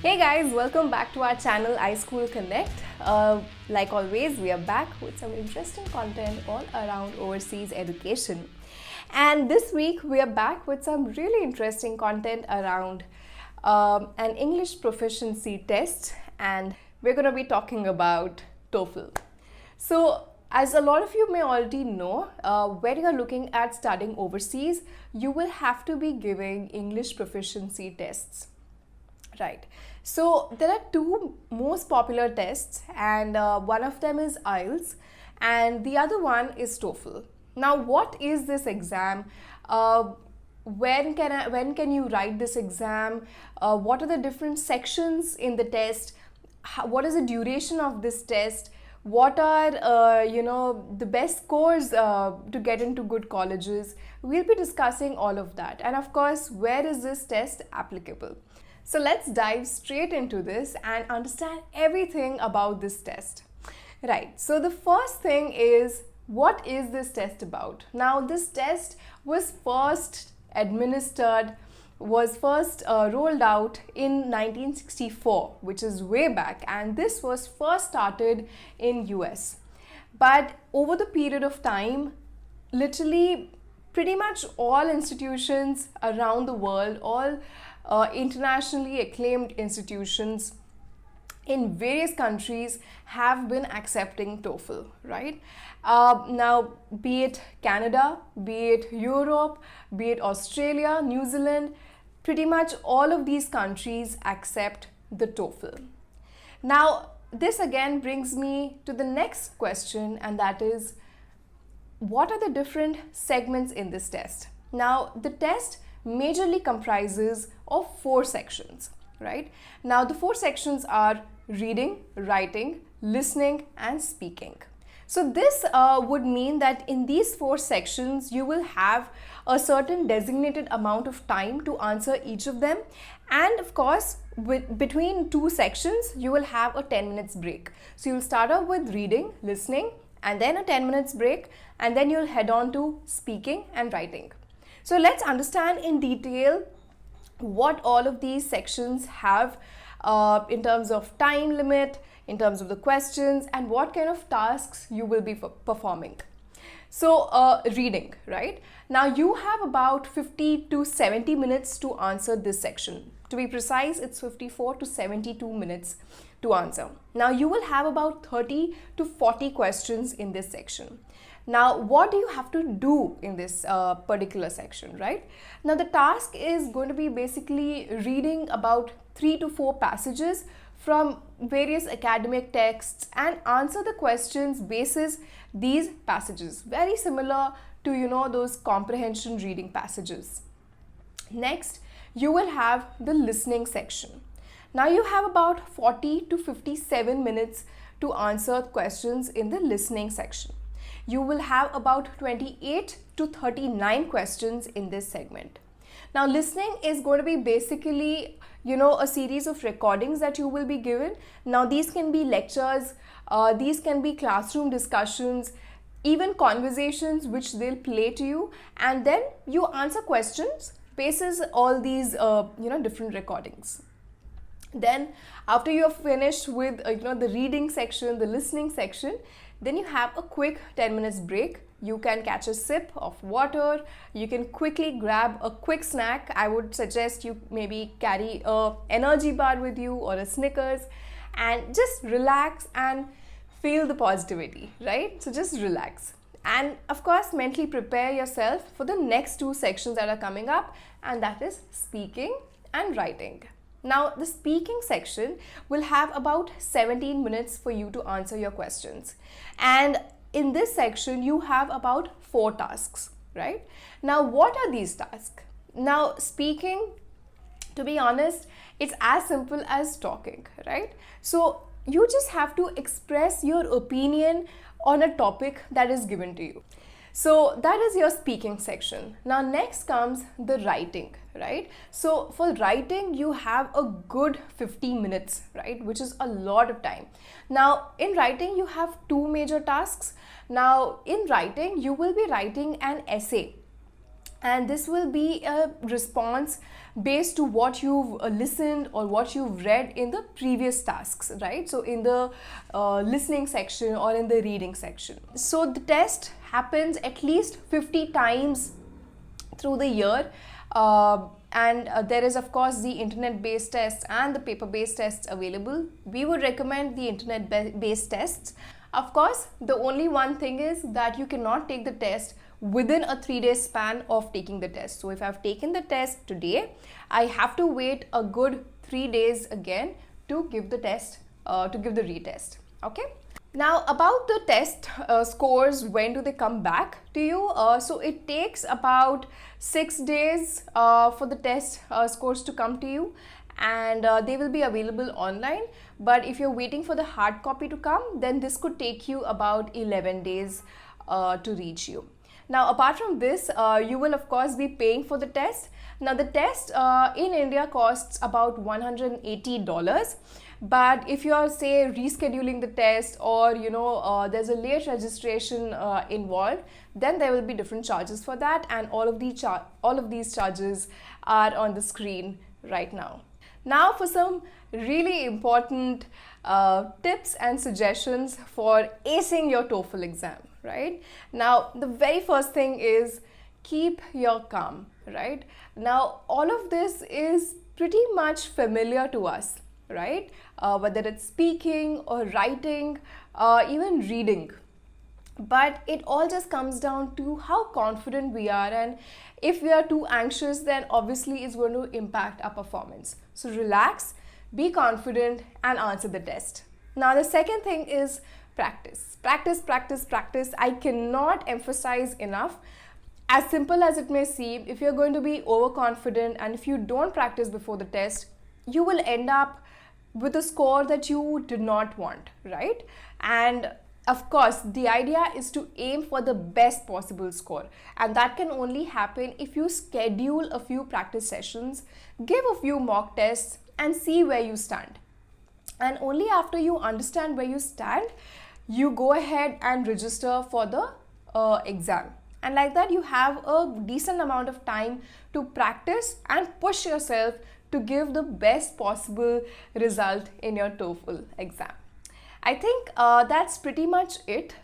Hey guys, welcome back to our channel iSchoolConnect. Like always, we are back with some interesting content all around overseas education. And this week, we are back with some really interesting content around an English proficiency test, and we're going to be talking about TOEFL. So, as a lot of you may already know, when you are looking at studying overseas, you will have to be giving English proficiency tests. Right. So there are two most popular tests, and one of them is IELTS, and the other one is TOEFL. Now, what is this exam? When can you write this exam? What are the different sections in the test? What is the duration of this test? What are the best scores to get into good colleges? We'll be discussing all of that, and of course, where is this test applicable? So let's dive straight into this and understand everything about this test. Right, so the first thing is, what is this test about? Now, this test was first rolled out in 1964, which is way back, and this was first started in US. But over the period of time, literally pretty much all institutions around the world, all internationally acclaimed institutions in various countries have been accepting TOEFL, right? Now, be it Canada, be it Europe, be it Australia, New Zealand, pretty much all of these countries accept the TOEFL. Now, this again brings me to the next question, and that is, what are the different segments in this test? Now, the test majorly comprises of 4 sections, right? Now, the 4 sections are reading, writing, listening, and speaking. So this would mean that in these 4 sections, you will have a certain designated amount of time to answer each of them. And of course, between 2 sections, you will have a 10 minutes break. So you'll start off with reading, listening, and then a 10 minutes break, and then you'll head on to speaking and writing. So let's understand in detail what all of these sections have in terms of time limit, in terms of the questions, and what kind of tasks you will be performing. So reading, right? Now you have about 50 to 70 minutes to answer this section. To be precise, it's 54 to 72 minutes to answer. Now you will have about 30 to 40 questions in this section. Now, what do you have to do in this particular section, right? Now, the task is going to be basically reading about 3 to 4 passages from various academic texts and answer the questions basis these passages. Very similar to, those comprehension reading passages. Next, you will have the listening section. Now, you have about 40 to 57 minutes to answer questions in the listening section. You will have about 28 to 39 questions in this segment. Now, listening is going to be basically, a series of recordings that you will be given. Now, these can be lectures, these can be classroom discussions, even conversations which they'll play to you, and then you answer questions basis all these, different recordings. Then, after you have finished with, the reading section, the listening section, then you have a quick 10 minutes break. You can catch a sip of water. You can quickly grab a quick snack. I would suggest you maybe carry a energy bar with you or a Snickers, and just relax and feel the positivity, right? So just relax. And of course, mentally prepare yourself for the next 2 sections that are coming up, and that is speaking and writing. Now, the speaking section will have about 17 minutes for you to answer your questions. And in this section, you have about 4 tasks, right? Now, what are these tasks? Now, speaking, to be honest, it's as simple as talking, right? So, you just have to express your opinion on a topic that is given to you. So that is your speaking section. Now next comes the writing, right? So for writing, you have a good 50 minutes, right? Which is a lot of time. Now in writing, you have 2 major tasks. Now in writing, you will be writing an essay. and this will be a response based to what you've listened or what you've read in the previous tasks, right? So in the listening section or in the reading section. So the test happens at least 50 times through the year, and there is of course the internet based tests and the paper based tests available. We would recommend the internet based tests. Of course, the only one thing is that you cannot take the test within a 3-day span of taking the test. So if I've taken the test today, I have to wait a good 3 days again to give the test, to give the retest. Okay. Now about the test scores, when do they come back to you? So it takes about 6 days for the test scores to come to you, and they will be available online. But if you're waiting for the hard copy to come, then this could take you about 11 days to reach you. Now apart from this, you will of course be paying for the test. Now the test in India costs about $180. But if you are, say, rescheduling the test, or there's a late registration involved, then there will be different charges for that, and all of these charges are on the screen right now. Now for some really important tips and suggestions for acing your TOEFL exam, right? Now the very first thing is keep your calm, right? Now all of this is pretty much familiar to us, right? Whether it's speaking or writing, even reading. But it all just comes down to how confident we are, and if we are too anxious, then obviously it's going to impact our performance. So relax, be confident, and answer the test. Now the second thing is practice. Practice, practice, practice. I cannot emphasize enough. As simple as it may seem, if you're going to be overconfident and if you don't practice before the test, you will end up with a score that you did not want, right? And of course, the idea is to aim for the best possible score, and that can only happen if you schedule a few practice sessions, give a few mock tests, and see where you stand. And only after you understand where you stand, you go ahead and register for the exam. And like that, you have a decent amount of time to practice and push yourself to give the best possible result in your TOEFL exam. I think that's pretty much it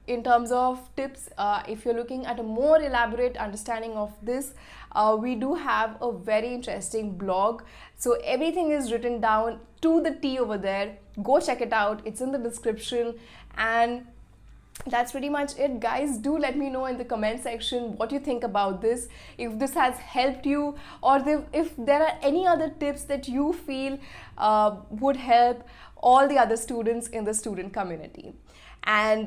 in terms of tips. If you're looking at a more elaborate understanding of this, we do have a very interesting blog. So everything is written down to the T over there. Go check it out. It's in the description. And that's pretty much it, guys. Do let me know in the comment section what you think about this, if this has helped you, or if there are any other tips that you feel would help all the other students in the student community. And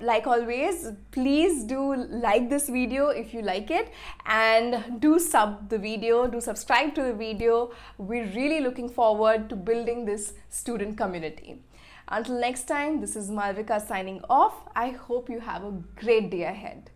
like always, please do like this video if you like it, and do subscribe to the video. We're really looking forward to building this student community. Until next time, this is Malvika signing off. I hope you have a great day ahead.